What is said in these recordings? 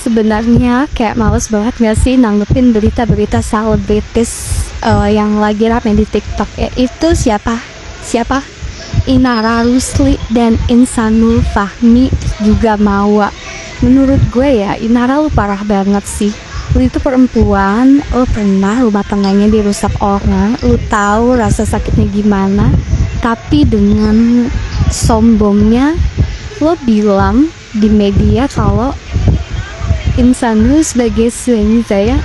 sebenarnya kayak males banget gak sih nanggepin berita-berita selebritis yang lagi rame di TikTok ya. Itu siapa Inara Rusli dan Insanul Fahmi juga Mawa. Menurut gue ya, Inara lu parah banget sih. Lu itu perempuan, lu pernah rumah tangganya dirusak orang, lu tahu rasa sakitnya gimana, tapi dengan sombongnya lo bilang di media kalau Insanul sebagai suami saya,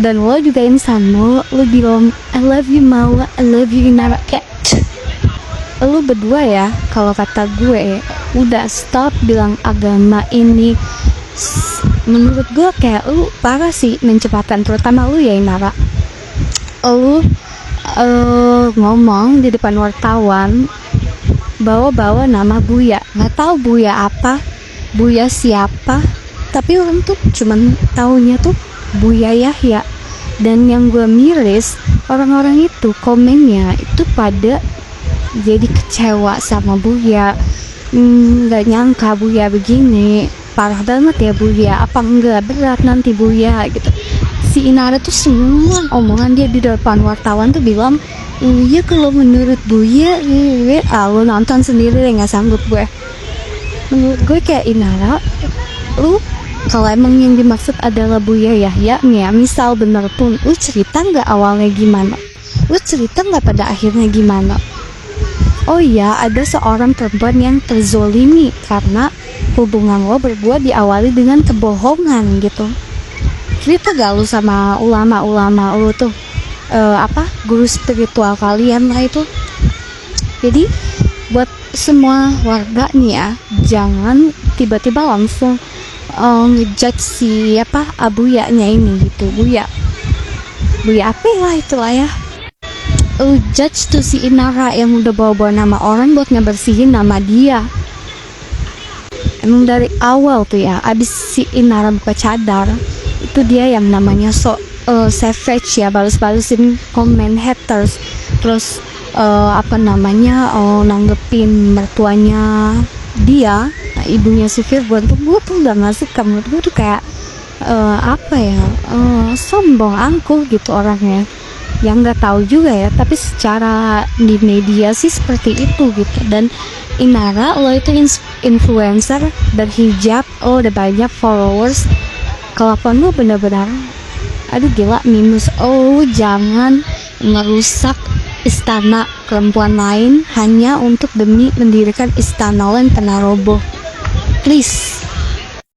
dan lo juga Insanul, lo bilang I love you Mawa, I love you Inara. Kayak lo berdua ya, kalau kata gue udah stop bilang agama ini. Menurut gue kayak lu parah sih mencepatkan, terutama lu ya Inara. Lu ngomong di depan wartawan bawa-bawa nama Buya, nggak tahu Buya apa, Buya siapa, tapi orang tuh cuman taunya tuh Buya Yahya. Dan yang gue miris, orang-orang itu komennya itu pada jadi kecewa sama Buya. Nggak nyangka Buya begini, parah banget ya Buya, apa enggak berat nanti Buya gitu. Si Inara tuh semua omongan dia di depan wartawan tuh bilang, iya kalau menurut Buya, lu nonton sendiri deh, nggak sanggup gue. Menurut gue kayak Inara, lu kalau emang yang dimaksud adalah Buya Yahya nih ya, misal bener pun, lu cerita nggak awalnya gimana? Lu cerita nggak pada akhirnya gimana? Oh iya, ada seorang perempuan yang terzolimi karena hubungan lo berdua diawali dengan kebohongan gitu. Cerita gak lu sama ulama-ulama lu tuh, guru spiritual kalian lah itu. Jadi buat semua warga nih ya, jangan tiba-tiba langsung ngejudge si Abuyanya ini gitu. Buya apa lah itulah ya. Judge tuh si Inara yang udah bawa-bawa nama orang buat ngebersihin nama dia. Emang dari awal tuh ya, abis si Inara buka cadar, itu dia yang namanya savage ya, balas-balesin komen haters, terus nanggepin mertuanya dia, ibunya si Virgon tuh. Gue tuh udah gak suka, menurut gue tuh kayak sombong, angkuh gitu orangnya, yang nggak tahu juga ya, tapi secara di media sih seperti itu gitu. Dan Inara, lo itu influencer berhijab, lo udah banyak followers, kelakuan lo benar-benar aduh gila, minus. Jangan merusak istana perempuan lain hanya untuk demi mendirikan istana lo yang pernah roboh, please.